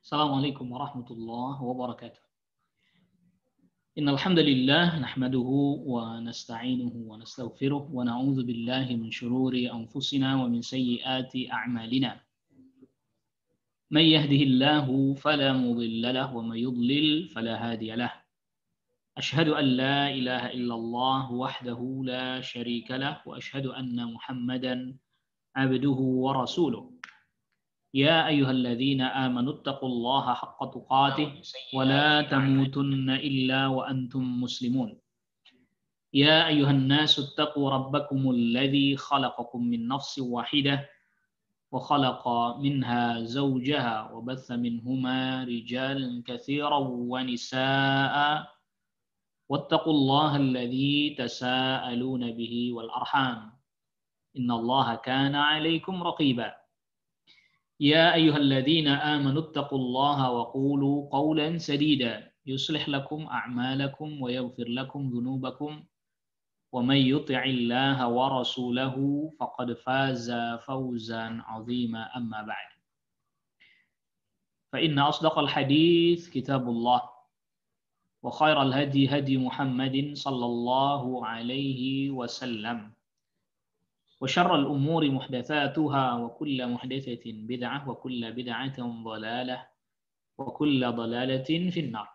Assalamualaikum warahmatullahi wabarakatuh. Innal hamdalillah nahmaduhu wa nasta'inuhu wa nastaghfiruh wa na'udzu billahi min shururi anfusina wa min sayyiati a'malina. May yahdihillahu fala mudilla lahu wa may yudlil fala hadiya lahu. Ashhadu an la ilaha illallah wahdahu la syarika lahu wa ashhadu anna Muhammadan abduhu wa rasuluh. يا أيها الذين آمنوا اتقوا الله حق تقاته ولا تموتن إلا وأنتم مسلمون يا أيها الناس اتقوا ربكم الذي خلقكم من نفس واحدة وخلق منها زوجها وبث منهما رجالا كثيرا ونساء واتقوا الله الذي تساءلون به والأرحام إن الله كان عليكم رقيبا يا أيها الذين آمنوا اتقوا الله وقولوا قولا سديدا يصلح لكم أعمالكم ويغفر لكم ذنوبكم ومن يطع الله ورسوله فقد فاز فوزا عظيما أما بعد فإن أصدق الحديث كتاب الله وخير الهدي هدي محمد صلى الله عليه وسلم وشر الأمور محدثاتها وكل محدثة بدعة وكل بدعة ضلالة وكل ضلالة في النار.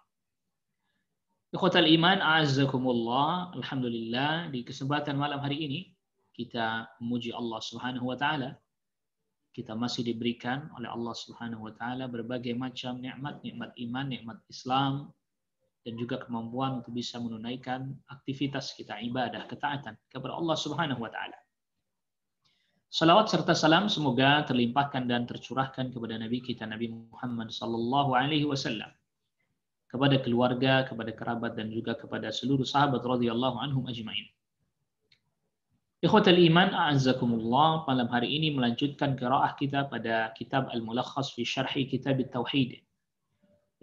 Ikhwatal iman, a'azzakumullah. Alhamdulillah, di kesempatan malam hari ini kita memuji Allah Subhanahu wa taala. Kita masih diberikan oleh Allah Subhanahu wa taala berbagai macam nikmat, nikmat iman, nikmat Islam, dan juga kemampuan untuk bisa menunaikan aktivitas kita ibadah, ketaatan kepada Allah Subhanahu wa taala. Salawat serta salam semoga terlimpahkan dan tercurahkan kepada Nabi kita Nabi Muhammad sallallahu alaihi wasallam, kepada keluarga, kepada kerabat, dan juga kepada seluruh sahabat radhiyallahu anhum ajmain. Ikhwatal iman, a'azzakumullah, malam hari ini melanjutkan qiraah kita pada kitab Al-Mulakhas fi Syarhi Kitab At-Tauhid.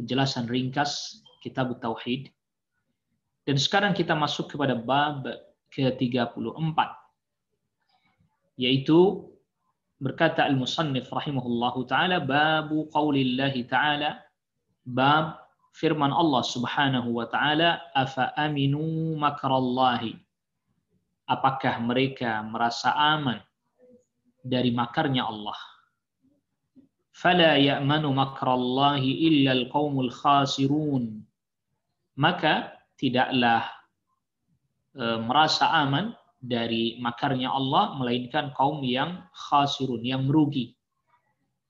Penjelasan ringkas Kitab At-Tauhid. Dan sekarang kita masuk kepada bab ke-34. Yaitu berkata al-musannif rahimahullahu ta'ala, babu qaulillahi ta'ala, bab firman Allah subhanahu wa ta'ala, afa aminu makrallahi, apakah mereka merasa aman dari makarnya Allah. Fala ya'manu makrallahi illa al-qaumul khasirun, maka tidaklah merasa aman dari makarnya Allah melainkan kaum yang khasirun, yang merugi.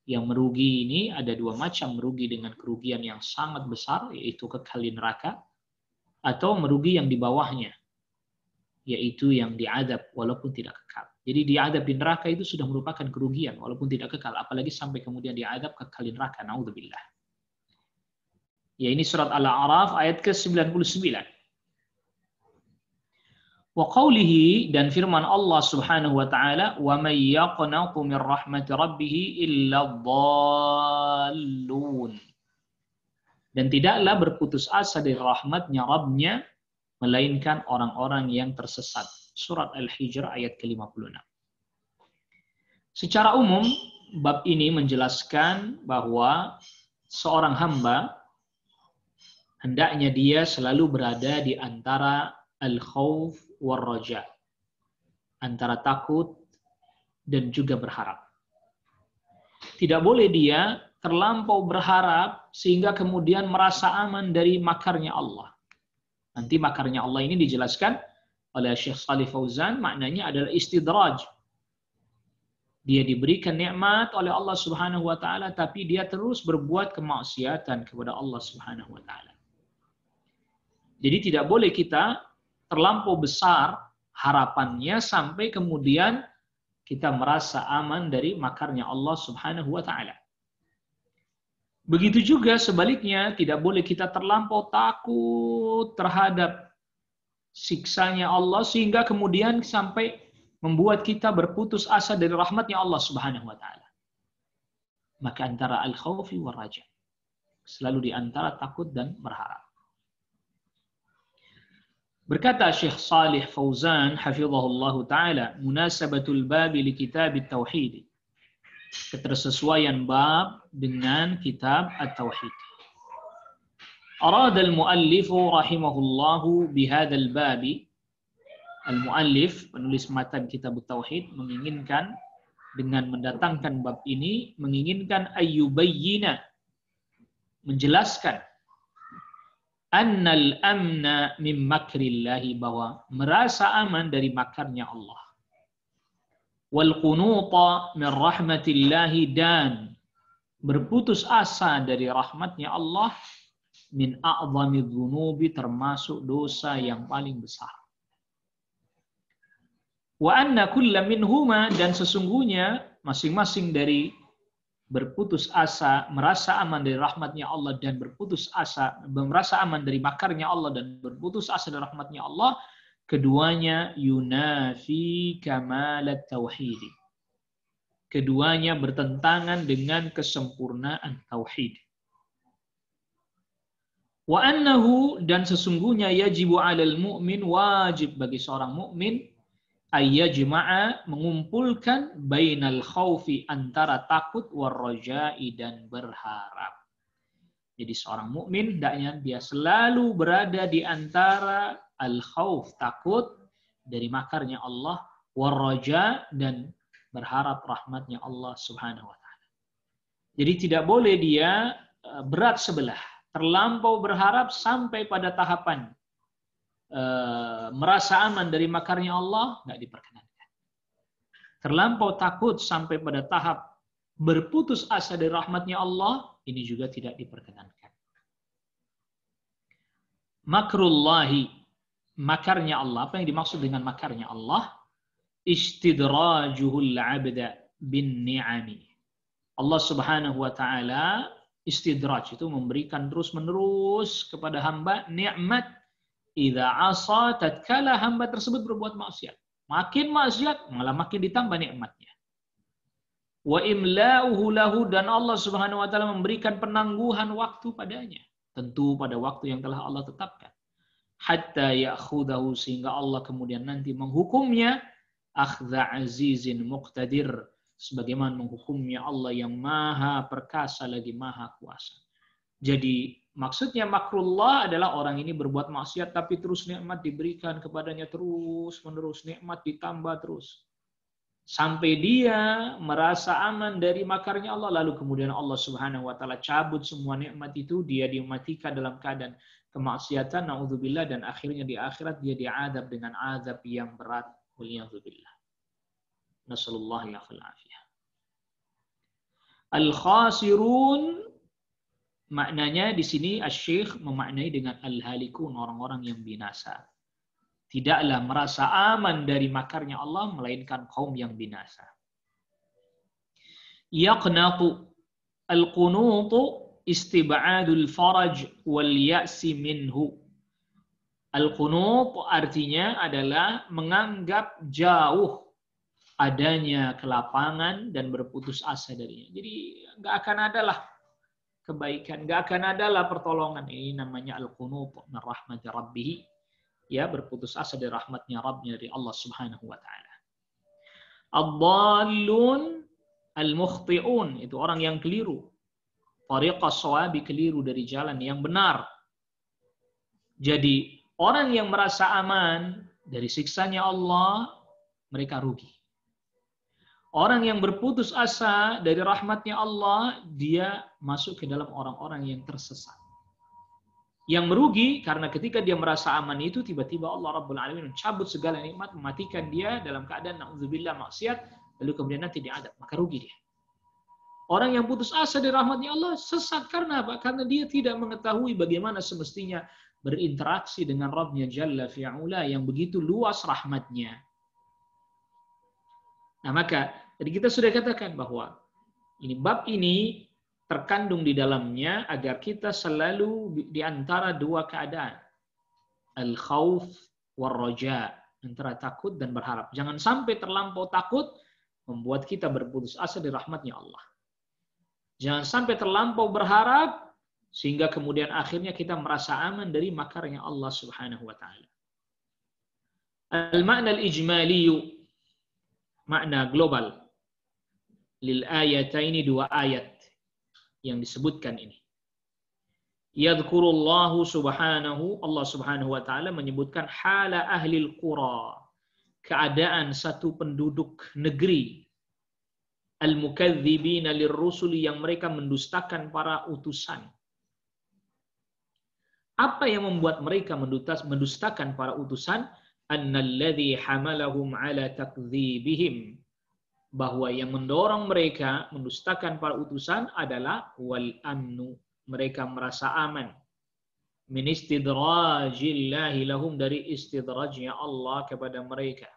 Yang merugi ini ada dua macam, merugi dengan kerugian yang sangat besar yaitu kekal di neraka, atau merugi yang di bawahnya yaitu yang diadab walaupun tidak kekal. Jadi diadab di neraka itu sudah merupakan kerugian walaupun tidak kekal, apalagi sampai kemudian diadab kekal di neraka. Naudzubillah. Ya, ini surat Al-A'raf ayat ke-99. Wa qawlihi, dan firman Allah Subhanahu wa taala, wa may yaqnatu min rahmati rabbih illa dhallun, dan tidaklah berputus asa dari rahmatnya Rabbnya melainkan orang-orang yang tersesat. Surat Al-Hijr ayat ke-56. Secara umum bab ini menjelaskan bahwa seorang hamba hendaknya dia selalu berada di antara al-khauf war-raja, antara takut dan juga berharap. Tidak boleh dia terlampau berharap sehingga kemudian merasa aman dari makarnya Allah. Nanti makarnya Allah ini dijelaskan oleh Syekh Shalih Fauzan, maknanya adalah istidraj. Dia diberikan nikmat oleh Allah Subhanahu wa taala tapi dia terus berbuat kemaksiatan kepada Allah Subhanahu wa taala. Jadi tidak boleh kita terlampau besar harapannya sampai kemudian kita merasa aman dari makarnya Allah Subhanahu wa taala. Begitu juga sebaliknya, tidak boleh kita terlampau takut terhadap siksanya Allah sehingga kemudian sampai membuat kita berputus asa dari rahmatnya Allah Subhanahu wa taala. Maka antara al-khaufi war raja, selalu di antara takut dan berharap. Berkata Syekh Shalih Fauzan hafizahullahu taala, munasabatul babi li kitab at-tauhid. ketersesuaian bab dengan kitab At-Tauhid. Arada al-muallifu rahimahullahu bihadzal babi. Al-muallif, penulis matan kitab At-Tauhid, menginginkan dengan mendatangkan bab ini, menginginkan ayyubayyina, menjelaskan annal amna min makrillahi, bahwa merasa aman dari makarnya Allah. Wal qunuta min rahmatillahi, dan berputus asa dari rahmatnya Allah, min a'zami dzunubi, termasuk dosa yang paling besar. Wa anna kulla minhuma, dan sesungguhnya masing-masing dari berputus asa, merasa aman dari rahmatnya Allah dan berputus asa, merasa aman dari makarnya Allah dan berputus asa dari rahmatnya Allah, keduanya yunafi kamalat tauhid. Keduanya bertentangan dengan kesempurnaan tauhid. Wa annahu, dan sesungguhnya yajibu 'alal mu'min, wajib bagi seorang mukmin, ayyajma'a, mengumpulkan bainal khaufi, antara takut, war raja'i, dan berharap. Jadi seorang mukmin hendaknya dia selalu berada di antara al-khauf, takut dari makarnya Allah, war raja', dan berharap rahmatnya Allah Subhanahu wa taala. Jadi tidak boleh dia berat sebelah, terlampau berharap sampai pada tahapan merasa aman dari makarnya Allah, nggak diperkenankan. Terlampau takut sampai pada tahap berputus asa dari rahmatnya Allah, ini juga tidak diperkenankan. Makrullahi, makarnya Allah. Apa yang dimaksud dengan makarnya Allah? Istidrajuhul abda bin ni'ami. Allah Subhanahu wa taala istidraj, itu memberikan terus-menerus kepada hamba nikmat. Idza asa, tatkala hamba tersebut berbuat maksiat. Makin maksiat, malah makin ditambah nikmatnya. Wa imla'uhu lahu, dan Allah Subhanahu wa taala memberikan penangguhan waktu padanya, tentu pada waktu yang telah Allah tetapkan. Hatta ya'khudahu, sehingga Allah kemudian nanti menghukumnya, akhdza azizin muqtadir, sebagaimana menghukumnya Allah yang maha perkasa lagi maha kuasa. Jadi maksudnya makrullah adalah orang ini berbuat maksiat tapi terus nikmat diberikan kepadanya terus menerus, nikmat ditambah terus. Sampai dia merasa aman dari makarnya Allah, lalu kemudian Allah Subhanahu wa taala cabut semua nikmat itu, dia dimatikan dalam keadaan kemaksiatan, naudzubillah, dan akhirnya di akhirat dia diadab dengan azab yang berat, waliyadzubillah. Nasallallahu alaihi wasallam. Al-khasirun, maknanya di sini Asy-Syaikh memaknai dengan al-halikun, orang-orang yang binasa. Tidaklah merasa aman dari makarnya Allah, melainkan kaum yang binasa. Yaqnatu, al-qunutu istib'adul faraj wal ya'si minhu. Al-qunut artinya adalah menganggap jauh adanya kelapangan dan berputus asa darinya. Jadi nggak akan adalah kebaikan, nggak akan adalah pertolongan. Ini namanya al-qunut min rahmati rabbih, ya, berputus asa dari rahmatnya Rabbnya, dari Allah Subhanahu wa taala. Ad-dallun al-mukhti'un, itu orang yang keliru. Tariqas shawabi, keliru dari jalan yang benar. Jadi orang yang merasa aman dari siksanya Allah, mereka rugi. Orang yang berputus asa dari rahmatnya Allah, dia masuk ke dalam orang-orang yang tersesat. Yang merugi karena ketika dia merasa aman itu, tiba-tiba Allah Rabbul Alamin mencabut segala nikmat, mematikan dia dalam keadaan na'udzubillah maksiat, lalu kemudian nanti diadab, maka rugi dia. Orang yang putus asa dari rahmatnya Allah sesat karena apa? Karena dia tidak mengetahui bagaimana semestinya berinteraksi dengan Rabbnya Jalla fi'ula yang begitu luas rahmatnya. Nah, maka tadi kita sudah katakan bahwa ini bab ini terkandung di dalamnya agar kita selalu di antara dua keadaan. Al-khauf war-raja, antara takut dan berharap. Jangan sampai terlampau takut membuat kita berputus asa dari rahmatnya Allah. Jangan sampai terlampau berharap sehingga kemudian akhirnya kita merasa aman dari makarnya Allah Subhanahu wa taala. Al-ma'na al-ijmaliyu, makna global. lil ayataini, dua ayat yang disebutkan ini. Yadhkurullahu subhanahu, Allah subhanahu wa ta'ala menyebutkan hala ahlil qura, keadaan satu penduduk negeri, al-mukadzibina lirrusuli, yang mereka mendustakan para utusan. Apa yang membuat mereka mendustakan para utusan? Annalladzi hamalahum ala takdzibihim, bahwa yang mendorong mereka mendustakan para utusan adalah wal amnu, mereka merasa aman, min istidrajillahi lahum, dari istidrajnya Allah kepada mereka.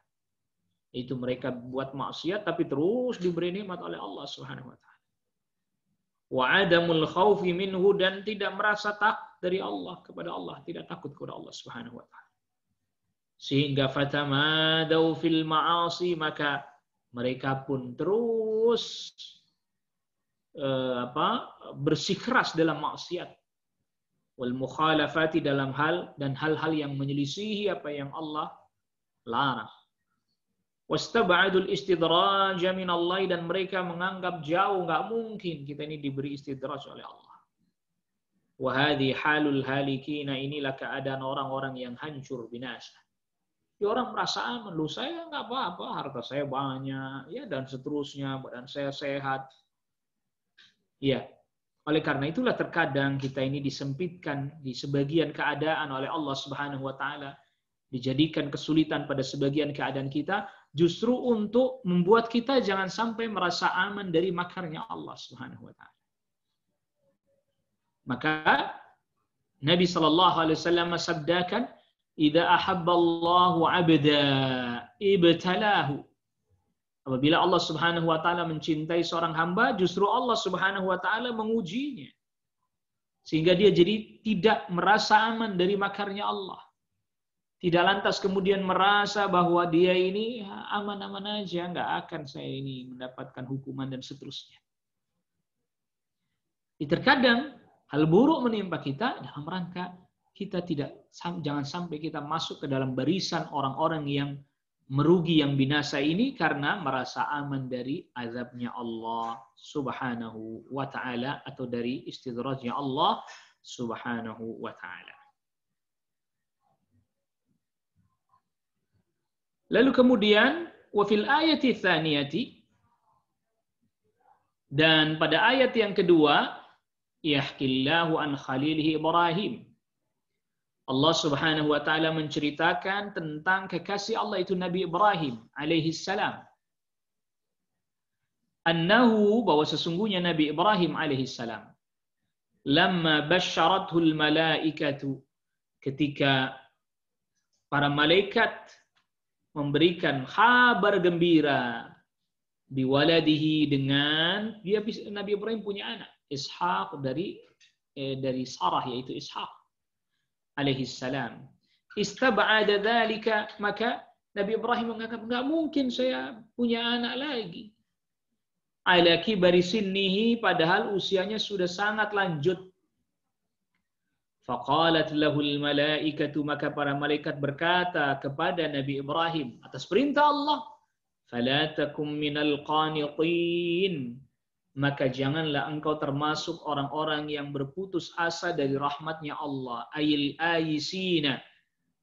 Itu mereka buat maksiat tapi terus diberi nikmat oleh Allah Subhanahu wa taala. Wa adamul khaufi minhu, dan tidak merasa takut dari Allah, kepada Allah, tidak takut kepada Allah Subhanahu wa taala. Sehingga fatamadau fil ma'asi, maka mereka pun terus bersikeras dalam maksiat, wal mukhalafati, dalam hal-hal yang menyelisihi apa yang Allah larang. Wastab'adul istidraja minallahi, dan mereka menganggap jauh, nggak mungkin kita ini diberi istidraj oleh Allah. Wa hadhi halul halikina, inilah keadaan orang-orang yang hancur binasa. Ya, orang merasa aman, lu saya nggak apa-apa, harta saya banyak, ya, dan seterusnya, badan saya sehat. Ya, oleh karena itulah terkadang kita ini disempitkan di sebagian keadaan oleh Allah Subhanahu wa taala, dijadikan kesulitan pada sebagian keadaan kita, justru untuk membuat kita jangan sampai merasa aman dari makarnya Allah Subhanahu wa taala. Maka Nabi sallallahu alaihi wasallam sabdakan, "Idza ahabballahu 'abda ibtalahu." Apabila Allah Subhanahu wa taala mencintai seorang hamba, justru Allah Subhanahu wa taala mengujinya. Sehingga dia jadi tidak merasa aman dari makarnya Allah. Tidak lantas kemudian merasa bahwa dia ini aman-aman aja, nggak akan saya ini mendapatkan hukuman dan seterusnya. Terkadang hal buruk menimpa kita dalam rangka kita jangan sampai kita masuk ke dalam barisan orang-orang yang merugi, yang binasa ini karena merasa aman dari azabnya Allah Subhanahu wa ta'ala, atau dari istidrajnya Allah Subhanahu wa ta'ala. Lalu kemudian wa fil ayati tsaniyati, dan pada ayat yang kedua, yahkillahu an khalilihi Ibrahim, Allah Subhanahu wa taala menceritakan tentang kekasih Allah, itu Nabi Ibrahim alaihi salam. Annahu, bahwa sesungguhnya Nabi Ibrahim alaihi salam, lamma basyarathul malaikatu, ketika para malaikat memberikan kabar gembira biwaladihi, dengan dia, Nabi Ibrahim punya anak Ishaq dari Sarah, yaitu Ishaq alaihi salam. Istab'ada dzalika, maka Nabi Ibrahim menganggap enggak mungkin saya punya anak lagi. Ala kibari sinnihi, padahal usianya sudah sangat lanjut. Faqalat lahul malaikatu, maka para malaikat berkata kepada Nabi Ibrahim atas perintah Allah, fala takum minal qanitin, maka janganlah engkau termasuk orang-orang yang berputus asa dari rahmatnya Allah, ayil ayisina,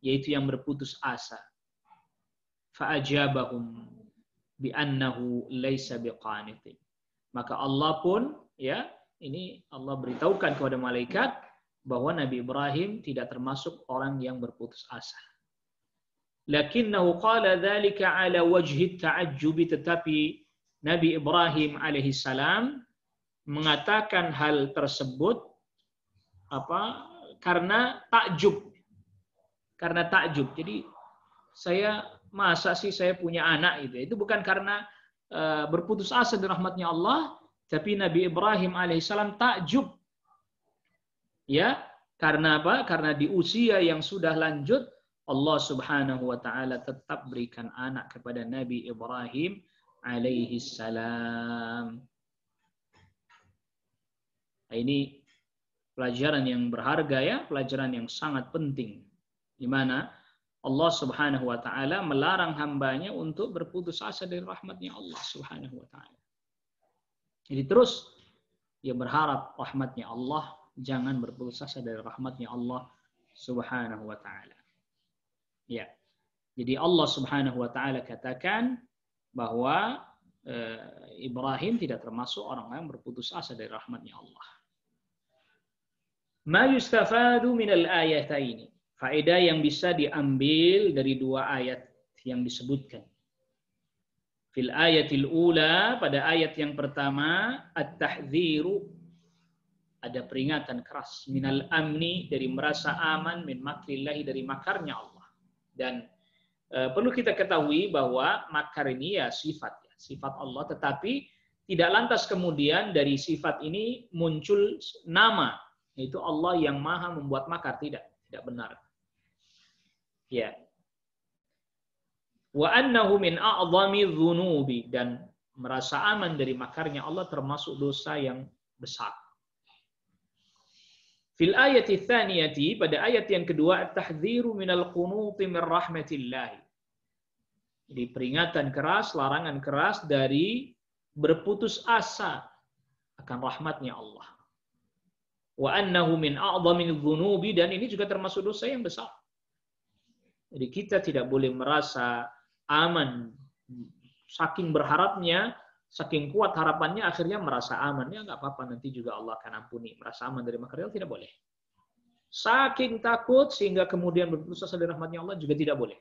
yaitu yang berputus asa. Fa'ajabahum bi'annahu laysa biqanitin, maka Allah pun, ya, ini Allah beritahukan kepada malaikat bahwa Nabi Ibrahim tidak termasuk orang yang berputus asa. Lakinnahu qala dzalika ala wajhi ta'ajjubi, tetapi Nabi Ibrahim alaihissalam mengatakan hal tersebut karena takjub. Karena takjub. Jadi masa sih saya punya anak itu. Itu bukan karena berputus asa dari rahmatnya Allah, tapi Nabi Ibrahim alaihissalam takjub. Ya, karena apa? Karena di usia yang sudah lanjut, Allah Subhanahu wa taala tetap berikan anak kepada Nabi Ibrahim alaihi salam. Nah, ini pelajaran yang berharga, ya, pelajaran yang sangat penting, di mana Allah Subhanahu wa taala melarang hambanya untuk berputus asa dari rahmatnya Allah Subhanahu wa taala. Jadi terus dia berharap rahmatnya Allah, jangan berputus asa dari rahmatnya Allah Subhanahu wa taala. Ya. Jadi Allah Subhanahu wa taala katakan bahwa Ibrahim tidak termasuk orang yang berputus asa dari rahmatnya Allah. Ma yustafadu minal ayataini. Faedah yang bisa diambil dari dua ayat yang disebutkan. Fil ayatil ula, pada ayat yang pertama, at-tahdziru, ada peringatan keras, minal amni, dari merasa aman, min makrillahi, dari makarnya Allah. Dan perlu kita ketahui bahwa makar ini ya sifat Allah, tetapi tidak lantas kemudian dari sifat ini muncul nama, yaitu Allah yang maha membuat makar, tidak benar. Ya. Wa annahu min a'zami dzunubi, dan merasa aman dari makarnya Allah termasuk dosa yang besar. Fil ayati tsaniyati, pada ayat yang kedua, at-tahdziru minal qunuti min rahmatillah. Jadi peringatan keras, larangan keras dari berputus asa akan rahmatnya Allah. Wa annahu min a'zami dzunubi, dan ini juga termasuk dosa yang besar. Jadi kita tidak boleh merasa aman, saking berharapnya, saking kuat harapannya, akhirnya merasa aman. Ya nggak apa-apa, nanti juga Allah akan ampuni. Merasa aman dari makar Allah tidak boleh. Saking takut sehingga kemudian berputus asa dari rahmatnya Allah juga tidak boleh.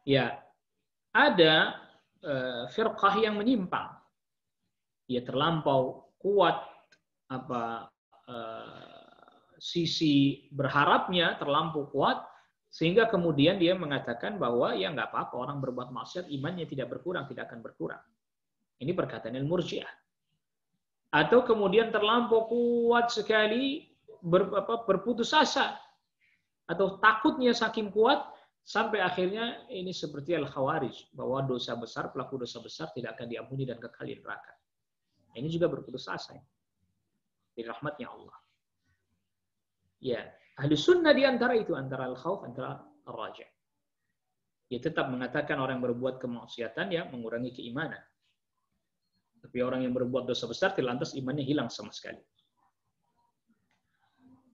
Ya, ada firqah yang menyimpang. Ia terlampau kuat sisi berharapnya terlampau kuat sehingga kemudian dia mengatakan bahwa ya nggak apa-apa, orang berbuat maksiat imannya tidak berkurang, tidak akan berkurang. Ini perkataan al-Murji'ah. Atau kemudian terlampau kuat sekali berputus asa atau takutnya saking kuat sampai akhirnya ini seperti al-Khawarij, bahwa dosa besar, pelaku dosa besar tidak akan diampuni dan kekal di neraka. Ini juga berputus asa di rahmatnya Allah. Ya, ahli sunnah di antara itu, antara al-khawf, antara al-raja. Dia tetap mengatakan orang yang berbuat kemaksiatan ya mengurangi keimanan. Tapi orang yang berbuat dosa besar lantas imannya hilang sama sekali.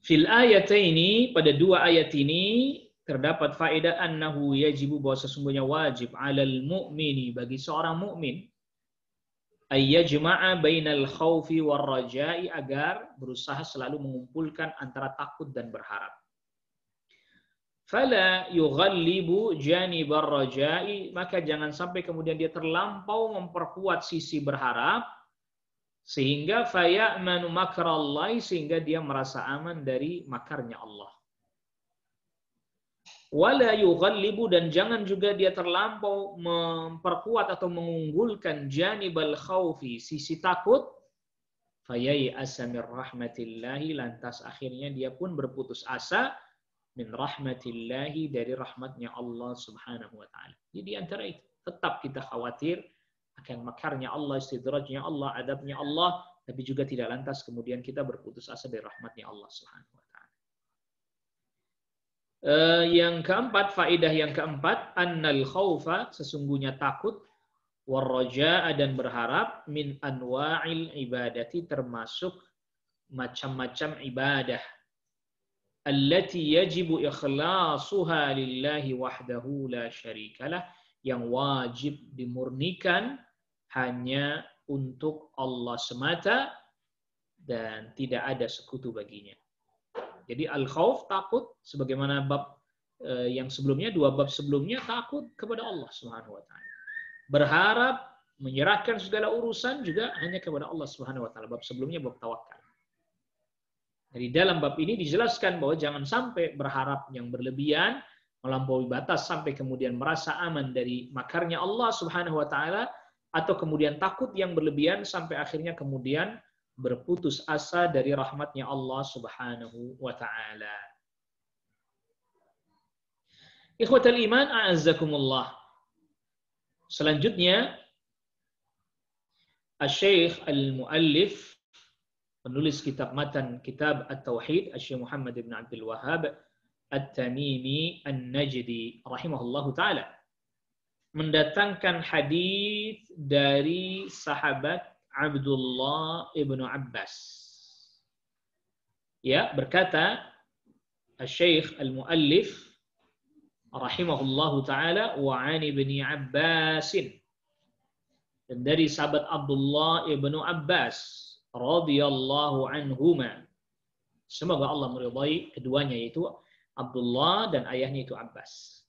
Fil ayataini, pada dua ayat ini terdapat faedah annahu yajibu, bahwa sesungguhnya wajib alal mu'mini, bagi seorang mukmin, ayyajma'a bainal khaufi war raja'i, agar berusaha selalu mengumpulkan antara takut dan berharap. Fala yughallibu janibar raja'i, maka jangan sampai kemudian dia terlampau memperkuat sisi berharap sehingga faya'manu makrallahi, sehingga dia merasa aman dari makarnya Allah. Wala yughallibu, dan jangan juga dia terlampau memperkuat atau mengunggulkan janibal khaufi, sisi takut, fayai asamir rahmatillahi, lantas akhirnya dia pun berputus asa min rahmatillahi, dari rahmatnya Allah Subhanahu wa taala. Jadi antara itu tetap kita khawatir akan makarnya Allah, istidrajnya Allah, adabnya Allah, tapi juga tidak lantas kemudian kita berputus asa dari rahmatnya Allah Subhanahu wa taala. Yang keempat, faedah yang keempat, annal khaufa, sesungguhnya takut, warraja'a, dan berharap, min anwa'il ibadati, termasuk macam-macam ibadah, allati yajibu ikhlasuha lillahi wahdahu la syarikalah, yang wajib dimurnikan hanya untuk Allah semata dan tidak ada sekutu baginya. Jadi al-khauf, takut, sebagaimana bab yang sebelumnya, dua bab sebelumnya, takut kepada Allah Subhanahu wa taala. Berharap, menyerahkan segala urusan juga hanya kepada Allah Subhanahu wa taala. Bab sebelumnya bab tawakal. Jadi dalam bab ini dijelaskan bahwa jangan sampai berharap yang berlebihan, melampaui batas sampai kemudian merasa aman dari makarnya Allah Subhanahu wa taala, atau kemudian takut yang berlebihan sampai akhirnya kemudian berputus asa dari rahmatnya Allah Subhanahu wa ta'ala. Ikhwatal iman, a'azzakumullah. Selanjutnya, Asy-Syaikh al-Muallif, penulis kitab matan kitab At-Tauhid, Asy-Syaikh Muhammad bin Abdul Wahhab At-Tamimi An-Najdi rahimahullahu ta'ala, mendatangkan hadis dari sahabat Abdullah ibnu Abbas. Ya, berkata Syekh Al-Muallif rahimahullahu taala wa 'an ibni Abbas, dan dari sahabat Abdullah ibnu Abbas radhiyallahu anhuma, semoga Allah meridai keduanya, yaitu Abdullah dan ayahnya itu Abbas.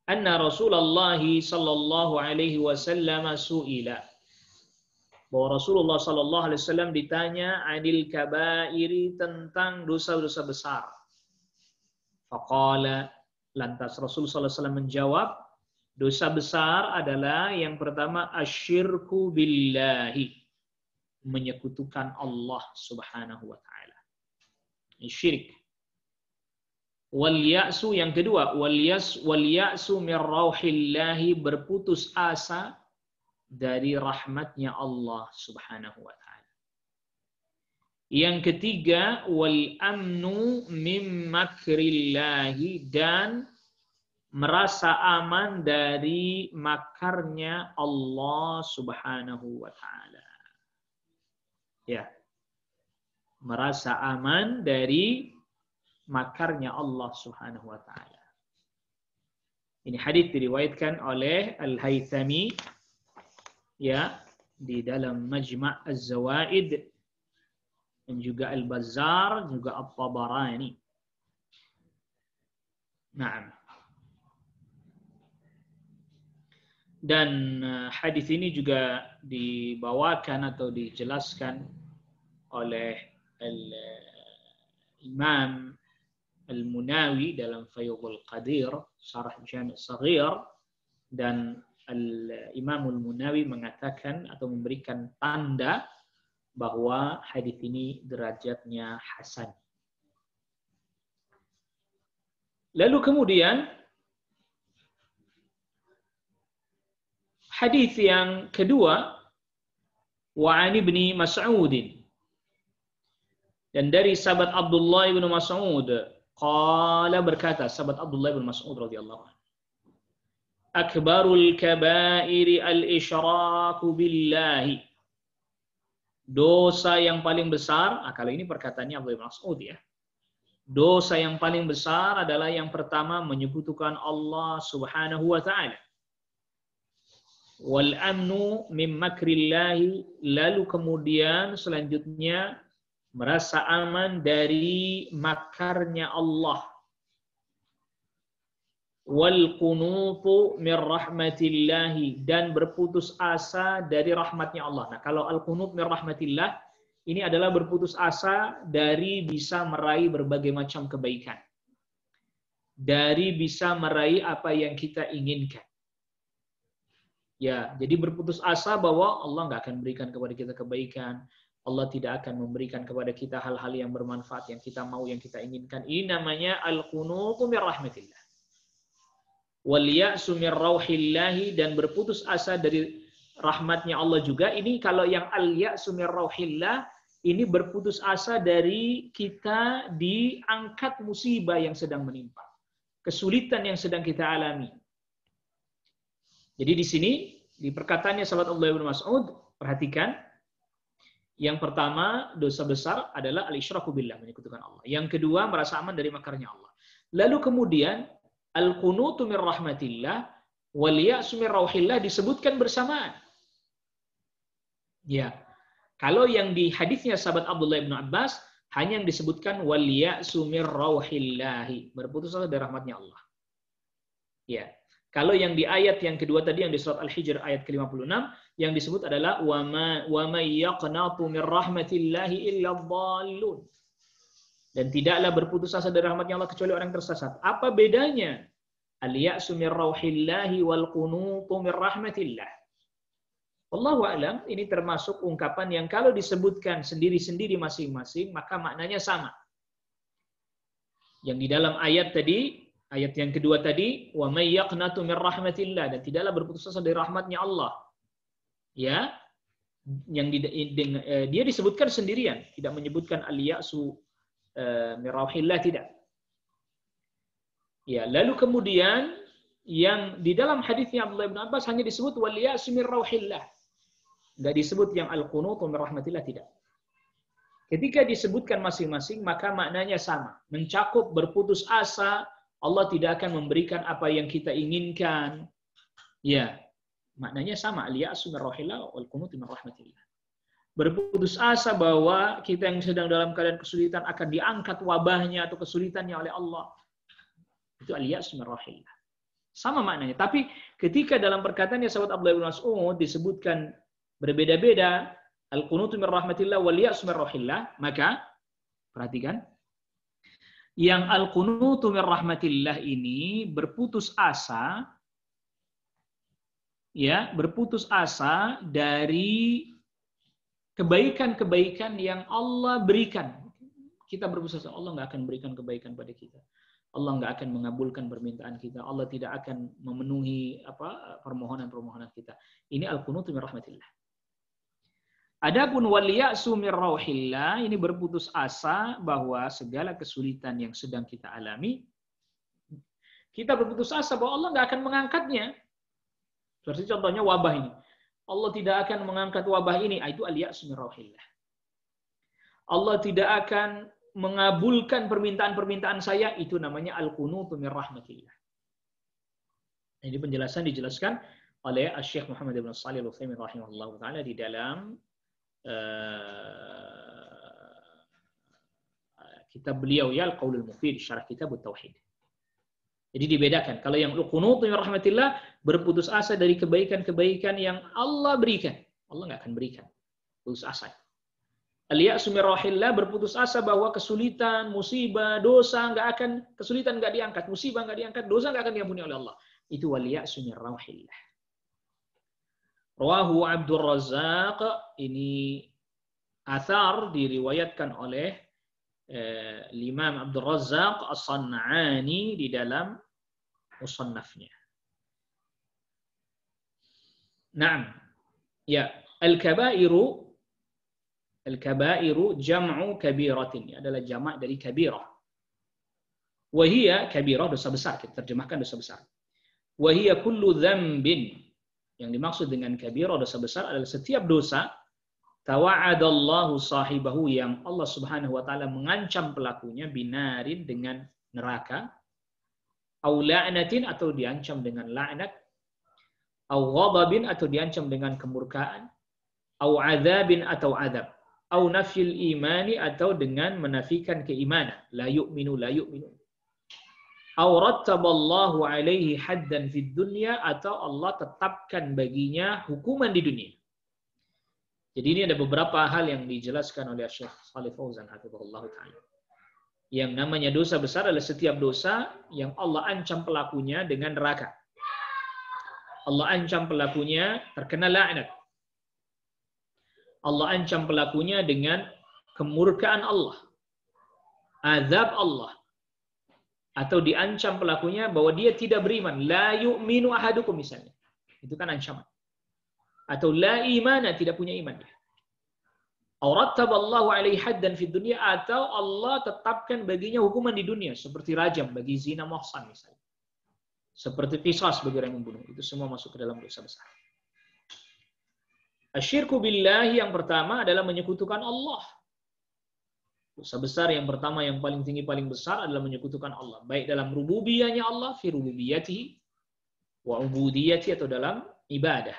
Anna Rasulullah sallallahu alaihi wasallam su'ila, bahwa Rasulullah sallallahu alaihi wasallam ditanya anil kabairi, tentang dosa-dosa besar. Faqala, lantas Rasul sallallahu alaihi wasallam menjawab, dosa besar adalah yang pertama asyirku billahi, menyekutukan Allah Subhanahu wa taala. Syirik. Wal ya'su, yang kedua, wal ya'su min rauhillahi, berputus asa dari rahmatnya Allah Subhanahu wa taala. Yang ketiga, wal amnu mim makrillahi, dan merasa aman dari makarnya Allah Subhanahu wa taala. Ya. Merasa aman dari makarnya Allah Subhanahu wa taala. Ini hadis diriwayatkan oleh Al-Haythami, ya, di dalam Majma' Az-Zawaid, dan juga Al-Bazzar, juga At-Tabarani. Naam. Dan hadis ini juga dibawakan atau dijelaskan oleh Imam Al-Munawi dalam Faydhul Qadir, Syarah Jami' Shaghir, dan Imam Al-Munawi mengatakan atau memberikan tanda bahwa hadis ini derajatnya hasan. Lalu kemudian hadis yang kedua, wa 'an ibni Mas'ud, dan dari sahabat Abdullah bin Mas'ud, qala, berkata sahabat Abdullah bin Mas'ud radhiyallahu anhu, akbarul kabairi al-isyraku billahi, dosa yang paling besar, kalau ini perkataannya Abdullah bin Mas'ud, ya. Dosa yang paling besar adalah yang pertama menyekutukan Allah Subhanahu wa taala. Wal amnu mim makrillahi, lalu kemudian selanjutnya merasa aman dari makarnya Allah. Wal qunutu min rahmatillahi, dan berputus asa dari rahmatnya Allah. Nah, kalau al qunut min rahmatillah ini adalah berputus asa dari bisa meraih berbagai macam kebaikan, dari bisa meraih apa yang kita inginkan. Ya, jadi berputus asa bahwa Allah nggak akan berikan kepada kita kebaikan, Allah tidak akan memberikan kepada kita hal-hal yang bermanfaat yang kita mau, yang kita inginkan. Ini namanya al-qunutu min rahmatillah. Wal ya'su min rauhillahi, dan berputus asa dari rahmatnya Allah juga. Ini kalau yang al-ya'su min rauhillah, ini berputus asa dari kita diangkat musibah yang sedang menimpa, kesulitan yang sedang kita alami. Jadi di sini, di perkataannya sahabat Abdullah bin Mas'ud, perhatikan, yang pertama, dosa besar adalah al-isyraku billah, menyekutukan Allah. Yang kedua, merasa aman dari makarnya Allah. Lalu kemudian, al-qunutu min rahmatillah, wal ya'su min rauhillah disebutkan bersamaan. Ya. Kalau yang di hadisnya sahabat Abdullah bin Abbas, hanya yang disebutkan wal ya'su min rauhillahi, berputus asa dari rahmatnya Allah. Ya. Kalau yang di ayat yang kedua tadi, yang di surat Al-Hijr ayat ke-56, yang disebut adalah wa may yaqnatu min rahmatillahi illa dhallun. Dan tidaklah berputus asa dari rahmatnya Allah kecuali orang tersesat. Apa bedanya al-ya'su min rauhillahi wal qunutu min rahmatillah? Wallahu a'lam, ini termasuk ungkapan yang kalau disebutkan sendiri-sendiri masing-masing, maka maknanya sama. Yang di dalam ayat tadi, ayat yang kedua tadi, wa may yaqnatu min rahmatillah, dan tidaklah berputus asa dari rahmatnya Allah. Ya, yang dia disebutkan sendirian, tidak menyebutkan al-ya'su min rauhillah, tidak. Ya, lalu kemudian yang di dalam hadisnya Abdullah bin Abbas hanya disebut wal ya'su min rauhillah. Enggak disebut yang al-qunutu min rahmatillah, tidak. Ketika disebutkan masing-masing maka maknanya sama, mencakup berputus asa, Allah tidak akan memberikan apa yang kita inginkan. Ya, maknanya sama, al-ya'su min rauhillah wal qunutu min rahmatillah. Berputus asa bahwa kita yang sedang dalam keadaan kesulitan akan diangkat wabahnya atau kesulitannya oleh Allah. Itu al-ya'su min rauhillah. Sama maknanya. Tapi ketika dalam perkataannya sahabat Abdullah bin Mas'ud disebutkan berbeda-beda, al-qunutu min rahmatillah wal ya'su min rauhillah, maka perhatikan, yang al-qunutu min rahmatillah ini berputus asa, ya, berputus asa dari kebaikan-kebaikan yang Allah berikan. Kita berputus asa, Allah nggak akan berikan kebaikan pada kita. Allah nggak akan mengabulkan permintaan kita. Allah tidak akan memenuhi permohonan-permohonan kita. Ini al-qunutu min rahmatillah. Adapun wal ya'su min rauhillah, ini berputus asa bahwa segala kesulitan yang sedang kita alami, kita berputus asa bahwa Allah nggak akan mengangkatnya. Seperti contohnya wabah ini. Allah tidak akan mengangkat wabah ini. Itu al-ya'su min rauhillah. Allah tidak akan mengabulkan permintaan-permintaan saya. Itu namanya al-qunutu min rahmatillah. Ini penjelasan dijelaskan oleh Syekh Muhammad bin Shalih Al-Utsaimin rahimahullah taala di dalam kitab beliau ya Al-Qaulul Mufid, syarah kitab Tauhid. Jadi dibedakan. Kalau yang qunut min rahmatillah, berputus asa dari kebaikan-kebaikan yang Allah berikan. Allah nggak akan berikan. Putus asa. Al-ya'su min rahmatillah, berputus asa bahwa kesulitan, musibah, dosa kesulitan nggak diangkat, musibah nggak diangkat, dosa nggak akan diampuni oleh Allah. Itu wal-ya'su min rahmatillah. Rawahu Abdul Razzaq, ini athar diriwayatkan oleh Imam Abdul Razzaq As-San'ani di dalam musannafnya. Naam. Ya, al-kabairu jam'u kabiratin, ini adalah jamak dari kabirah. Wa hiya kabirah, dosa besar, kita terjemahkan dosa besar. Wa hiya kullu dzambin, yang dimaksud dengan kabirah, dosa besar, adalah setiap dosa tawa'adallahu sahibahu, yang Allah Subhanahu wa taala mengancam pelakunya binarin, dengan neraka, au la'natin, atau diancam dengan laknat, au ghadabin, atau diancam dengan kemurkaan, au adzabin, atau azab, au nafyil imani, atau dengan menafikan keimanan, la yu'minu, au rattaballahu alaihi haddan fid dunya, atau Allah tetapkan baginya hukuman di dunia. Jadi ini ada beberapa hal yang dijelaskan oleh Syekh Shalih Fauzan hafizahullah taala. Yang namanya dosa besar adalah setiap dosa yang Allah ancam pelakunya dengan neraka. Allah ancam pelakunya terkena laknat. Allah ancam pelakunya dengan kemurkaan Allah, azab Allah, atau diancam pelakunya bahwa dia tidak beriman, la yu'minu ahadukum misalnya. Itu kan ancaman. Atau la imana, tidak punya iman dia. Au rattaballahu alaihi haddan fid dunya, atau Allah tetapkan baginya hukuman di dunia seperti rajam bagi zina muhsan misalnya. Seperti qisas bagi orang yang membunuh. Itu semua masuk ke dalam dosa besar. Asyirku billahi, yang pertama adalah menyekutukan Allah. Dosa besar yang pertama, yang paling tinggi, paling besar adalah menyekutukan Allah. Baik dalam rububiyahnya Allah, fi rububiyatihi, wa ubudiyati, atau dalam ibadah.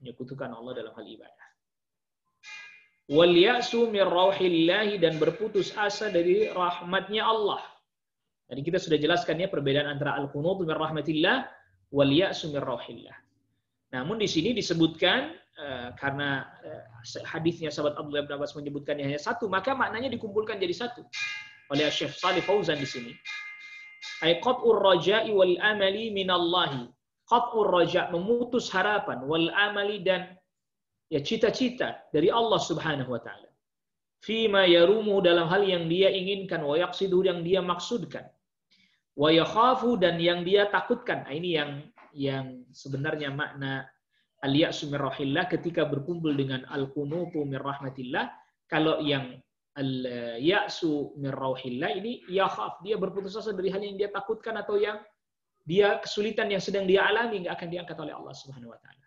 Menyekutukan Allah dalam hal ibadah. Wal ya'su min rauhillahi, dan berputus asa dari rahmatnya Allah. Tadi kita sudah jelaskan ya perbedaan antara al-qunut min rahmatillah wal ya'su min rauhillah. Namun di sini disebutkan karena hadisnya sahabat Abdullah bin Abbas menyebutkannya hanya satu, maka maknanya dikumpulkan jadi satu oleh Syekh Shalih Fauzan di sini. Ai qat'ur raja'i wal amali minallahi. Qat'ur raja', memutus harapan, wal amali, dan ya cita-cita dari Allah Subhanahu wa taala. Fima yarumu, dalam hal yang dia inginkan, wa yaqsidu, yang dia maksudkan, wa yakhafu, dan yang dia takutkan. Nah, ini yang sebenarnya makna al-ya'su min rahmatillah ketika berkumpul dengan al-qunutu min rahmatillah. Kalau yang al-ya'su min rahmatillah ini yakhaf, dia berputus asa dari hal yang dia takutkan atau yang dia kesulitan yang sedang dia alami nggak akan diangkat oleh Allah Subhanahu wa taala.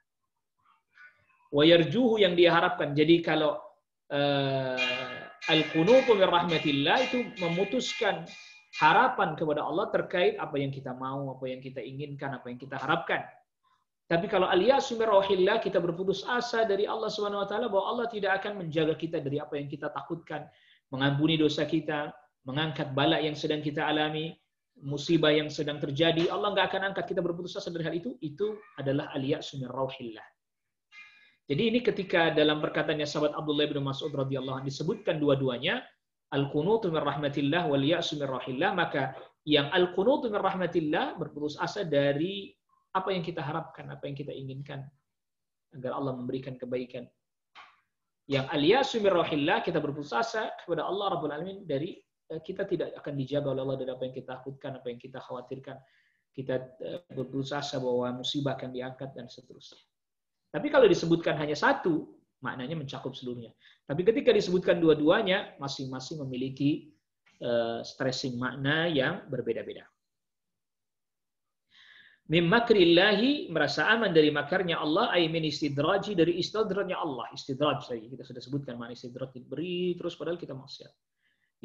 Wa yarjuhu yang dia harapkan. Jadi kalau al-qunutu min rahmatillah itu memutuskan harapan kepada Allah terkait apa yang kita mau, apa yang kita inginkan, apa yang kita harapkan. Tapi kalau al-ya'su min rauhillah, kita berputus asa dari Allah Subhanahu wa taala bahwa Allah tidak akan menjaga kita dari apa yang kita takutkan, mengampuni dosa kita, mengangkat bala yang sedang kita alami, musibah yang sedang terjadi, Allah nggak akan angkat kita berputus asa dari hal itu adalah al-ya'su min rauhillah. Jadi ini ketika dalam perkataannya sahabat Abdullah bin Mas'ud radhiyallahu anhu disebutkan dua-duanya al-qunutu min rahmatillah wal ya'su min rauhillah, maka yang al-qunutu min rahmatillah berputus asa dari apa yang kita harapkan, apa yang kita inginkan agar Allah memberikan kebaikan. Yang al-ya'su min rauhillah kita berputus asa kepada Allah Rabbul Alamin dari kita tidak akan dijaga oleh Allah dari apa yang kita takutkan, apa yang kita khawatirkan. Kita berputus asa bahwa musibah akan diangkat dan seterusnya. Tapi kalau disebutkan hanya satu, maknanya mencakup seluruhnya. Tapi ketika disebutkan dua-duanya, masing-masing memiliki stressing makna yang berbeda-beda. Min makrillahi, merasa aman dari makarnya Allah, ay min istidraji, dari istidrajnya Allah. Istidraj tadi kita sudah sebutkan makna istidraj, diberi terus padahal kita maksiat.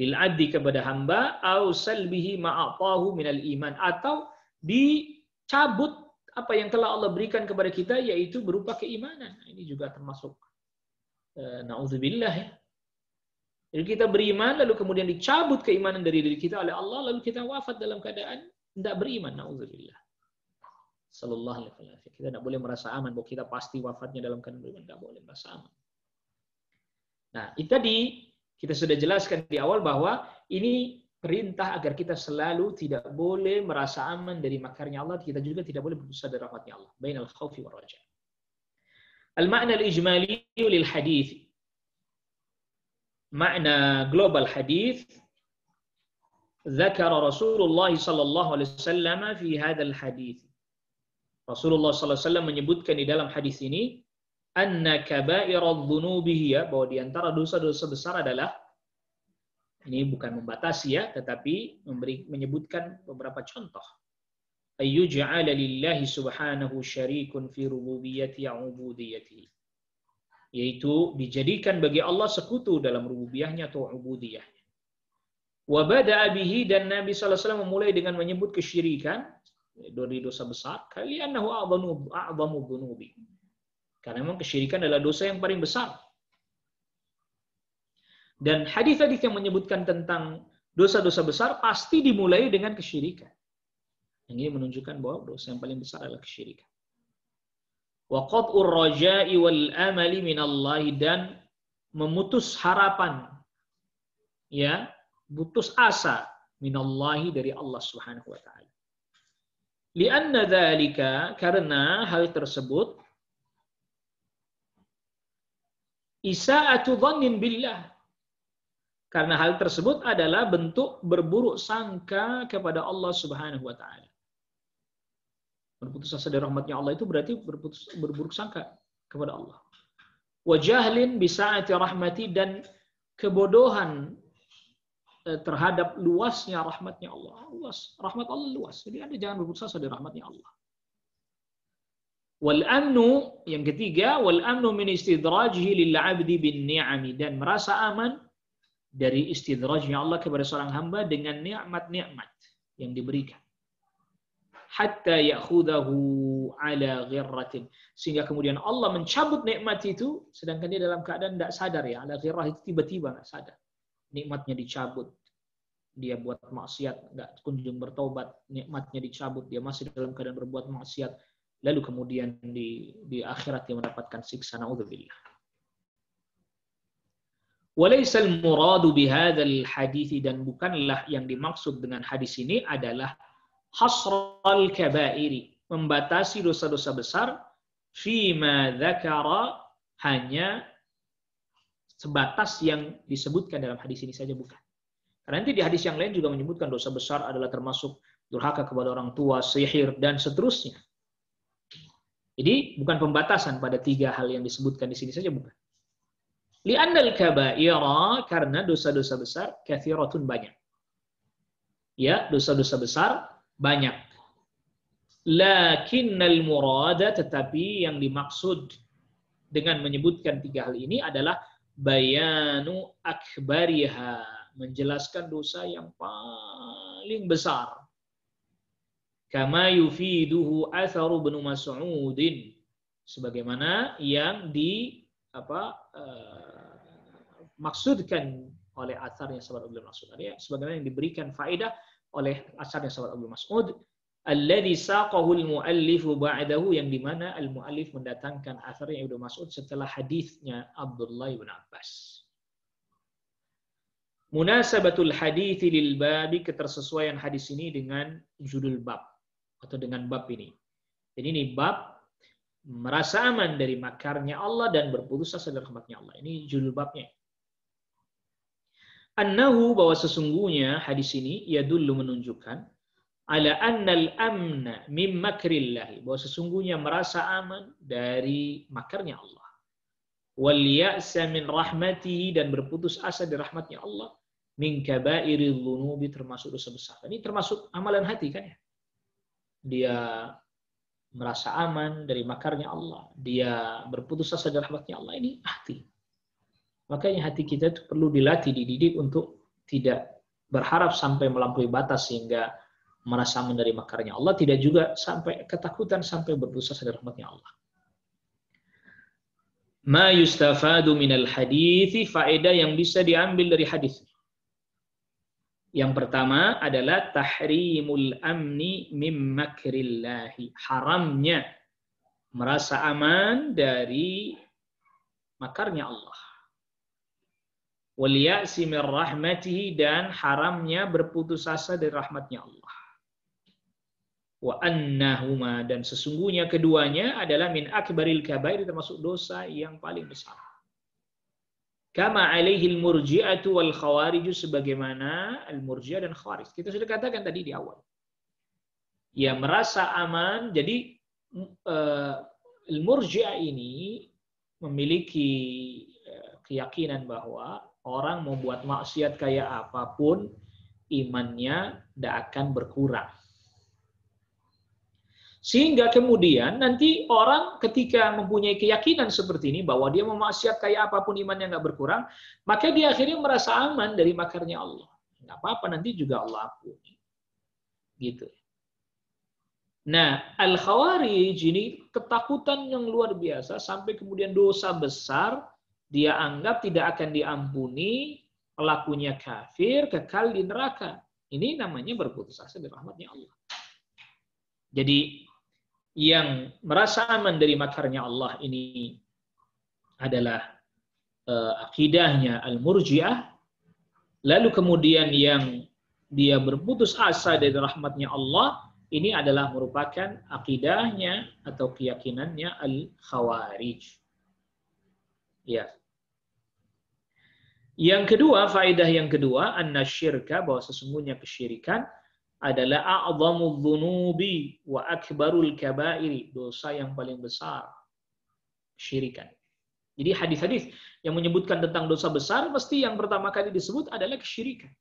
Lil addi kepada hamba, au salbihi ma'atahu minal iman, atau dicabut apa yang telah Allah berikan kepada kita, yaitu berupa keimanan. Ini juga termasuk na'udzubillah ya. Jadi kita beriman, lalu kemudian dicabut keimanan dari diri kita oleh Allah, lalu kita wafat dalam keadaan tidak beriman. Na'udzubillah. Sallallahu alaihi wasallam. Kita tidak boleh merasa aman bahwa kita pasti wafatnya dalam keadaan beriman. Tidak boleh merasa aman. Nah, itu tadi kita sudah jelaskan di awal bahwa ini perintah agar kita selalu tidak boleh merasa aman dari makarnya Allah, kita juga tidak boleh berputus asa dari rahmatnya Allah. Bainal khaufi war raja. Al-ma'na al-ijmali lil hadits. Makna global hadits ذكر رسول الله صلى الله عليه وسلم في هذا الحديث. Rasulullah sallallahu alaihi wasallam menyebutkan di dalam hadis ini anna kabairadz dzunubi, bahwa di antara dosa-dosa besar adalah, ini bukan membatasi ya, tetapi menyebutkan beberapa contoh. Ayyuj'ala lillahi subhanahu syarikun fi rububiyyati wa ubudiyyatihi. Yaitu dijadikan bagi Allah sekutu dalam rububiyahnya atau ubudiyahnya. Wa bada'a bihi, dan Nabi sallallahu alaihi wasallam memulai dengan menyebut kesyirikan dari dosa besar, kali'annahu a'dhamu dzunubi. Karena memang kesyirikan adalah dosa yang paling besar. Dan hadis-hadis yang menyebutkan tentang dosa-dosa besar pasti dimulai dengan kesyirikan. Yang ini menunjukkan bahwa dosa yang paling besar adalah kesyirikan. Wa qat'ur raja'i wal amali minallahi, dan memutus harapan, ya, putus asa minallahi dari Allah Subhanahu wa taala. Li'anna dzalika, karena hal tersebut isa'atu dhannin billah. Karena hal tersebut adalah bentuk berburuk sangka kepada Allah Subhanahu wa taala. Berputus asa dari rahmatnya Allah itu berarti berburuk sangka kepada Allah. Wa jahlin bi sa'ati rahmati, dan kebodohan terhadap luasnya rahmatnya Allah. Luas, rahmat Allah luas. Jadi Anda jangan berputus asa dari rahmatnya Allah. Wal amnu, yang ketiga, wal amnu min istidrajihi lil 'abdi bin ni'ami, dan merasa aman dari istidrajnya Allah kepada seorang hamba dengan nikmat-nikmat yang diberikan. Hatta ya'khudahu ala ghirratin, sehingga kemudian Allah mencabut nikmat itu sedangkan dia dalam keadaan tidak sadar ya. Ala ghirrah itu tiba-tiba nggak sadar. Nikmatnya dicabut. Dia buat maksiat, nggak kunjung bertobat, nikmatnya dicabut, dia masih dalam keadaan berbuat maksiat. Lalu kemudian di akhirat dia mendapatkan siksa, naudzubillah. Walaisal muradu bihadzal hadits, dan bukanlah yang dimaksud dengan hadis ini adalah hasral kabairi, membatasi dosa-dosa besar, fima dzakara, hanya sebatas yang disebutkan dalam hadis ini saja, bukan. Karena nanti di hadis yang lain juga menyebutkan dosa besar adalah termasuk durhaka kepada orang tua, sihir, dan seterusnya. Jadi bukan pembatasan pada tiga hal yang disebutkan di sini saja, bukan. Li'annal kabaira, karena dosa-dosa besar kathiratun, banyak. Ya, dosa-dosa besar banyak. Lakinnal murada, tetapi yang dimaksud dengan menyebutkan tiga hal ini adalah bayanu akbariha, menjelaskan dosa yang paling besar. Kama yufiduhu atharu bin Mas'udin, sebagaimana yang maksudkan oleh asarnya sahabat Abdul Mas'ud, sebagaimana yang diberikan faedah oleh asarnya sahabat Abdul Mas'ud, alladzi saqahu al-muallif ba'dahu, yang dimana al-muallif mendatangkan asarnya Ibnu Mas'ud setelah hadisnya Abdullah bin Abbas. Munasabatul hadits lil babi, ketersesuaian hadis ini dengan judul bab atau dengan bab ini. Jadi ini bab merasa aman dari makarnya Allah dan berputus asa dari rahmatnya Allah. Ini judul babnya. Annahu, bahwa sesungguhnya hadis ini yadullu, menunjukkan ala annal amna min makrillah, bahwa sesungguhnya merasa aman dari makarnya Allah. Wal ya'sa min rahmatihi, dan berputus asa dari rahmatnya Allah. Min kabairil dzunubi, termasuk dosa besar. Ini termasuk amalan hati kan ya. Dia merasa aman dari makarnya Allah, dia berputus asa dari rahmatnya Allah, ini hati. Makanya hati kita itu perlu dilatih, dididik untuk tidak berharap sampai melampaui batas sehingga merasa aman dari makarnya Allah, tidak juga sampai ketakutan sampai berputus asa dari rahmatnya Allah. Ma yustafadu minal hadithi, faedah yang bisa diambil dari hadis. Yang pertama adalah tahrimul amni mim makrillahi, haramnya merasa aman dari makarnya Allah. Wal ya'si min rahmatihi, dan haramnya berputus asa dari rahmatnya Allah. Wa annahuma, dan sesungguhnya keduanya adalah min akbaril kabair, termasuk dosa yang paling besar. Kama alaihil murji'atu wal khawariju, sebagaimana al-murji'ah dan khawarij. Kita sudah katakan tadi di awal. Ya, merasa aman. Jadi al-murji'ah ini memiliki keyakinan bahwa orang mau buat maksiat kayak apapun, imannya tidak akan berkurang. Sehingga kemudian nanti orang ketika mempunyai keyakinan seperti ini, bahwa dia memaksiat kayak apapun imannya nggak berkurang, maka dia akhirnya merasa aman dari makarnya Allah. Nggak apa-apa, nanti juga Allah ampuni. Gitu. Nah, al-khawarij ini ketakutan yang luar biasa, sampai kemudian dosa besar dia anggap tidak akan diampuni, pelakunya kafir, kekal di neraka. Ini namanya berputus asa dari rahmatnya Allah. Jadi yang merasa aman dari makarnya Allah ini adalah akidahnya al-murji'ah. Lalu kemudian yang dia berputus asa dari rahmatnya Allah, ini adalah merupakan akidahnya atau keyakinannya al-khawarij. Ya. Yang kedua, faedah yang kedua, anna syirka, bahwa sesungguhnya kesyirikan adalah a'zamudz dzunubi wa akbarul kabairi, dosa yang paling besar, kesyirikan. Jadi hadis-hadis yang menyebutkan tentang dosa besar, pasti yang pertama kali disebut adalah kesyirikan.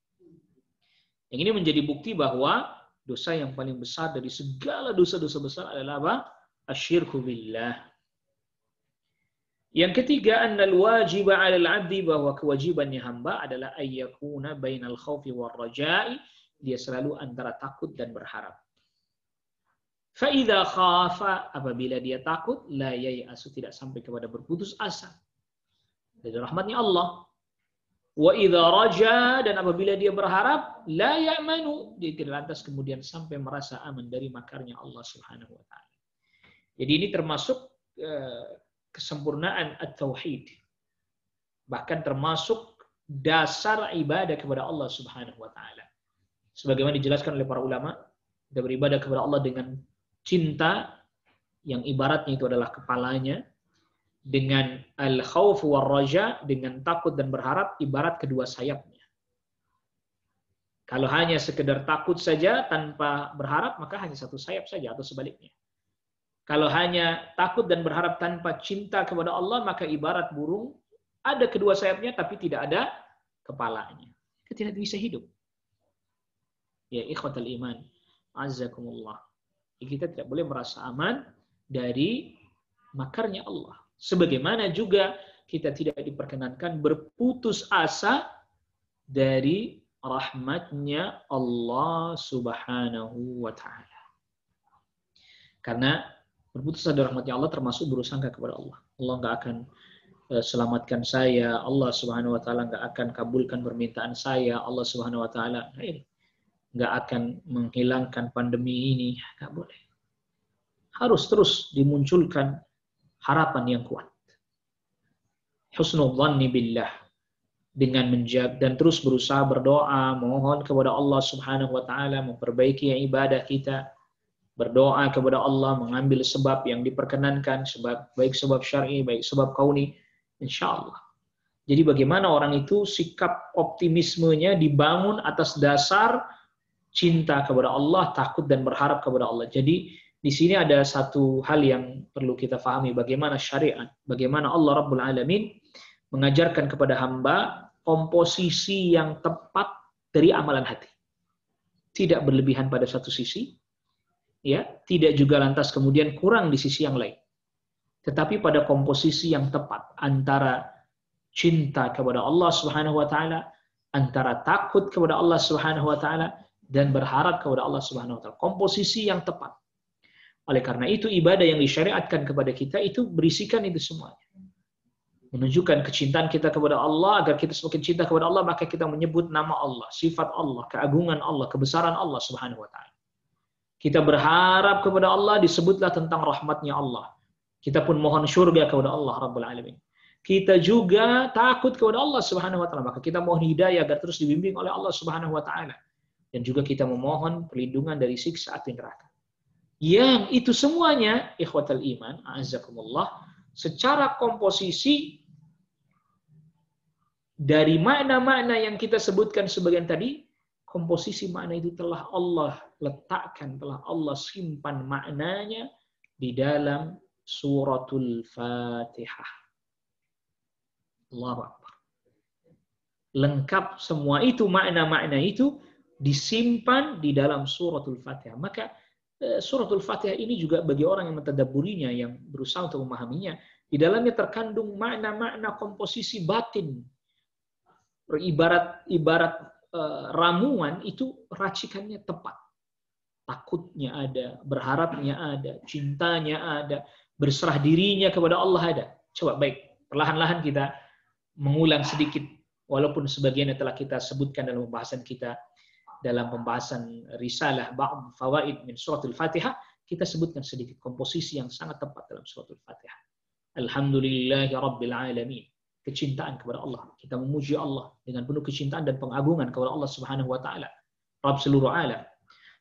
Yang ini menjadi bukti bahwa dosa yang paling besar dari segala dosa-dosa besar adalah apa? Asyirku billah. Yang ketiga, annal wajiba 'alal 'abdi, bahwa kewajibannya hamba adalah ayyakuna bainal khaufi war raja'i, dia selalu antara takut dan berharap. Fa idza khafa, apabila dia takut, la yai'asu, tidak sampai kepada berputus asa dari rahmatnya Allah. Wa idza raja, dan apabila dia berharap, la ya'manu, dia tidak lantas kemudian sampai merasa aman dari makarnya Allah Subhanahu wa taala. Jadi ini termasuk kesempurnaan at-tauhid. Bahkan termasuk dasar ibadah kepada Allah Subhanahu wa taala. Sebagaimana dijelaskan oleh para ulama, kita beribadah kepada Allah dengan cinta yang ibaratnya itu adalah kepalanya, dengan al-khauf war raja, dengan takut dan berharap, ibarat kedua sayapnya. Kalau hanya sekedar takut saja tanpa berharap, maka hanya satu sayap saja, atau sebaliknya. Kalau hanya takut dan berharap tanpa cinta kepada Allah, maka ibarat burung, ada kedua sayapnya tapi tidak ada kepalanya. Tidak bisa hidup. Ya ikhwatal iman, azzakumullah. Kita tidak boleh merasa aman dari makarnya Allah. Sebagaimana juga kita tidak diperkenankan berputus asa dari rahmatnya Allah Subhanahu wa Ta'ala. Karena berputus asa dari rahmatnya Allah termasuk bersangka kepada Allah. Allah nggak akan selamatkan saya, Allah Subhanahu wa Ta'ala nggak akan kabulkan permintaan saya, Allah Subhanahu wa Ta'ala nggak akan menghilangkan pandemi ini, nggak boleh. Harus terus dimunculkan harapan yang kuat. Husnul dhanni billah, dengan menjaga dan terus berusaha berdoa, mohon kepada Allah Subhanahu wa Ta'ala memperbaiki ibadah kita, berdoa kepada Allah, mengambil sebab yang diperkenankan, sebab baik sebab syar'i, baik sebab kauni, insyaallah. Jadi bagaimana orang itu sikap optimismenya dibangun atas dasar cinta kepada Allah, takut dan berharap kepada Allah. Jadi di sini ada satu hal yang perlu kita pahami, bagaimana syariat, bagaimana Allah Rabbul Alamin mengajarkan kepada hamba komposisi yang tepat dari amalan hati. Tidak berlebihan pada satu sisi, ya, tidak juga lantas kemudian kurang di sisi yang lain. Tetapi pada komposisi yang tepat antara cinta kepada Allah Subhanahu wa Ta'ala, antara takut kepada Allah Subhanahu wa Ta'ala, dan berharap kepada Allah Subhanahu wa Ta'ala. Komposisi yang tepat. Oleh karena itu ibadah yang disyariatkan kepada kita itu berisikan itu semuanya. Menunjukkan kecintaan kita kepada Allah, agar kita semakin cinta kepada Allah, maka kita menyebut nama Allah, sifat Allah, keagungan Allah, kebesaran Allah Subhanahu wa Ta'ala. Kita berharap kepada Allah, disebutlah tentang rahmatnya Allah. Kita pun mohon syurga kepada Allah Rabbul Alamin. Kita juga takut kepada Allah Subhanahu wa Ta'ala, maka kita mohon hidayah agar terus dibimbing oleh Allah Subhanahu wa Ta'ala. Dan juga kita memohon perlindungan dari siksa api neraka. Yang itu semuanya, ikhwatal iman, a'azzakumullah, secara komposisi dari makna-makna yang kita sebutkan sebagian tadi, komposisi makna itu telah Allah letakkan, telah Allah simpan maknanya di dalam suratul Fatihah. Allahu Akbar. Lengkap semua itu, makna-makna itu disimpan di dalam suratul Fatihah. Maka suratul Fatihah ini juga bagi orang yang mentadabburinya, yang berusaha untuk memahaminya, di dalamnya terkandung makna-makna komposisi batin. Ibarat ramuan itu racikannya tepat. Takutnya ada, berharapnya ada, cintanya ada, berserah dirinya kepada Allah ada. Coba baik, perlahan-lahan kita mengulang sedikit, walaupun sebagiannya telah kita sebutkan dalam pembahasan kita, dalam pembahasan risalah ba'd fawaid min suratul Fatihah, kita sebutkan sedikit komposisi yang sangat tepat dalam suratul Fatihah. Alhamdulillahi Rabbil Alamin. Kecintaan kepada Allah. Kita memuji Allah dengan penuh kecintaan dan pengagungan kepada Allah Subhanahu wa Ta'ala, Rabb seluruh alam.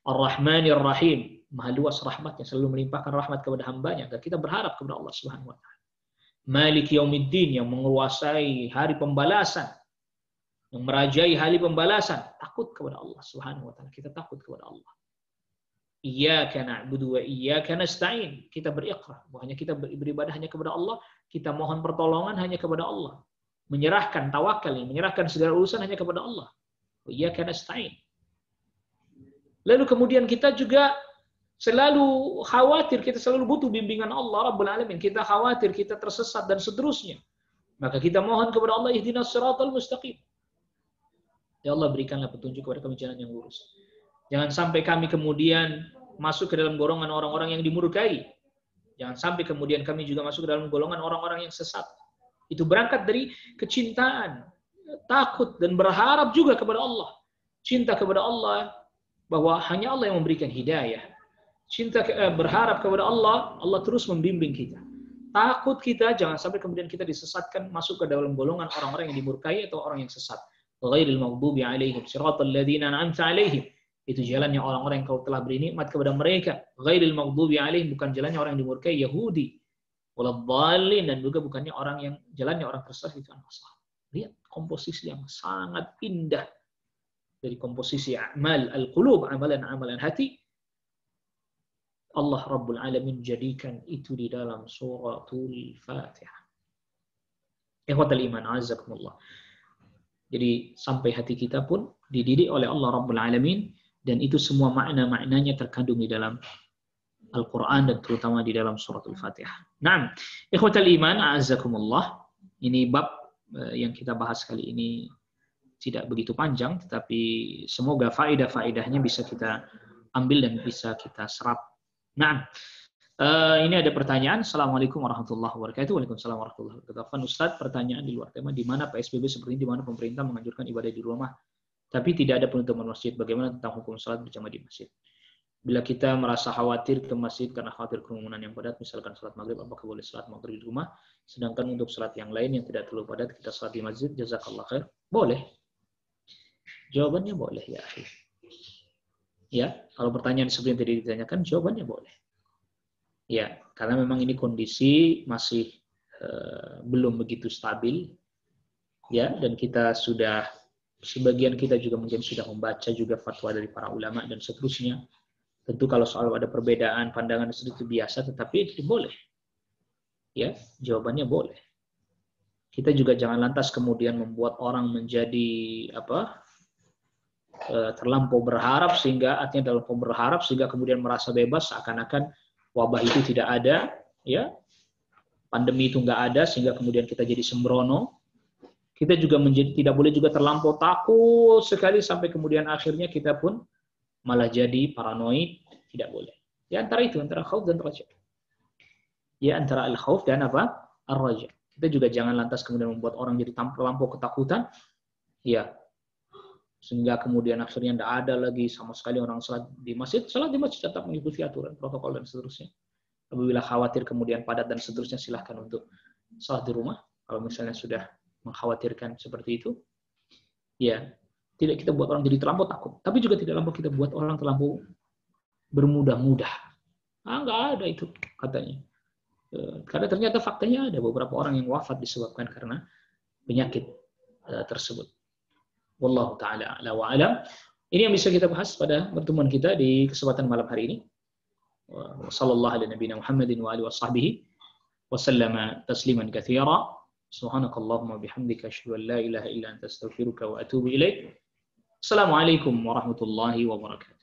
Ar-Rahmanir Rahim, maha luas rahmatnya, selalu melimpahkan rahmat kepada hambanya agar kita berharap kepada Allah Subhanahu wa Ta'ala. Malik Yaumiddin, yang menguasai hari pembalasan, yang merajai hari pembalasan, takut kepada Allah Subhanahu wa Ta'ala. Kita takut kepada Allah. Iyyaka na'budu wa iyyaka nasta'in. Kita beriqrar bahwa hanya kita beribadah hanya kepada Allah, kita mohon pertolongan hanya kepada Allah. Menyerahkan tawakal, menyerahkan segala urusan hanya kepada Allah. Wa iyyaka nasta'in. Lalu kemudian kita juga selalu khawatir, kita selalu butuh bimbingan Allah Rabbul Alamin. Kita khawatir kita tersesat dan seterusnya. Maka kita mohon kepada Allah, ihdinas siratal mustaqim. Ya Allah, berikanlah petunjuk kepada kami jalan yang lurus. Jangan sampai kami kemudian masuk ke dalam golongan orang-orang yang dimurkai. Jangan sampai kemudian kami juga masuk ke dalam golongan orang-orang yang sesat. Itu berangkat dari kecintaan, takut dan berharap juga kepada Allah. Cinta kepada Allah, bahwa hanya Allah yang memberikan hidayah. Cinta berharap kepada Allah, Allah terus membimbing kita. Takut kita jangan sampai kemudian kita disesatkan masuk ke dalam golongan orang-orang yang dimurkai atau orang yang sesat. Ghairil maghdubi alaihim siratal ladzina an'amta alaihim. Itu jalannya orang-orang yang kau telah beri nikmat kepada mereka. Ghairil maghdubi alaihim, bukan jalannya orang yang dimurkai Yahudi. Waladhdallin, dan juga bukannya orang yang jalannya orang tersesat itu An-Nasara. Lihat komposisi yang sangat indah dari komposisi amal al-qulub, amalan-amalan hati. Allah Rabbul Alamin jadikan itu di dalam suratul Fatihah. Ikhwatal iman, azakumullah. Jadi sampai hati kita pun dididik oleh Allah Rabbul Alamin, dan itu semua makna-maknanya terkandung di dalam Al-Quran dan terutama di dalam surat Al-Fatihah. Nah, ikhwatal iman, a'azzakumullah. Ini bab yang kita bahas kali ini tidak begitu panjang, tetapi semoga faedah-faedahnya bisa kita ambil dan bisa kita serap. Nah, ini ada pertanyaan. Assalamualaikum warahmatullahi wabarakatuh. Waalaikumsalam warahmatullahi wabarakatuh. Ustaz, pertanyaan di luar tema, di mana PSBB seperti ini, di mana pemerintah menganjurkan ibadah di rumah, tapi tidak ada penutupan masjid. Bagaimana tentang hukum salat berjamaah di masjid? Bila kita merasa khawatir ke masjid karena khawatir kerumunan yang padat, misalkan salat maghrib, apakah boleh salat maghrib di rumah? Sedangkan untuk salat yang lain yang tidak terlalu padat, kita salat di masjid, jazakallah khair. Boleh. Jawabannya boleh, ya akhi. Ya, kalau pertanyaan seperti yang tadi ditanyakan, jawabannya boleh. Ya, karena memang ini kondisi masih belum begitu stabil. Ya, dan kita sudah, sebagian kita juga mungkin sudah membaca juga fatwa dari para ulama dan seterusnya. Tentu kalau soal ada perbedaan pandangan itu biasa, tetapi itu boleh. Ya, jawabannya boleh. Kita juga jangan lantas kemudian membuat orang menjadi terlampau berharap sehingga artinya terlampau berharap sehingga kemudian merasa bebas seakan-akan wabah itu tidak ada, ya. Pandemi itu nggak ada sehingga kemudian kita jadi sembrono. Kita juga tidak boleh juga terlampau takut sekali sampai kemudian akhirnya kita pun malah jadi paranoid, tidak boleh. Ya antara itu, antara khauf dan raja. Ya antara al-khauf dan ar-raja. Kita juga jangan lantas kemudian membuat orang jadi terlampau ketakutan. Ya. Sehingga kemudian akhirnya tidak ada lagi sama sekali orang salat di masjid tetap mengikuti aturan, protokol dan seterusnya. Apabila khawatir kemudian padat dan seterusnya, silahkan untuk salat di rumah. Kalau misalnya sudah mengkhawatirkan seperti itu, ya tidak kita buat orang jadi terlampau takut, tapi juga tidak lampau kita buat orang terlampau bermudah-mudah. Nggak ada itu katanya. Karena ternyata faktanya ada beberapa orang yang wafat disebabkan karena penyakit tersebut. Wallahu ta'ala a'la wa a'lam. Ini yang bisa kita bahas pada pertemuan kita di kesempatan malam hari ini. Wa sallallahu ala nabiyina Muhammadin wa alihi wa sahbihi wa sallama tasliman katsira. Subhanakallahumma bihamdika asyhadu an la ilaha illa anta astaghfiruka wa atubu ilaik. Assalamualaikum warahmatullahi wabarakatuh.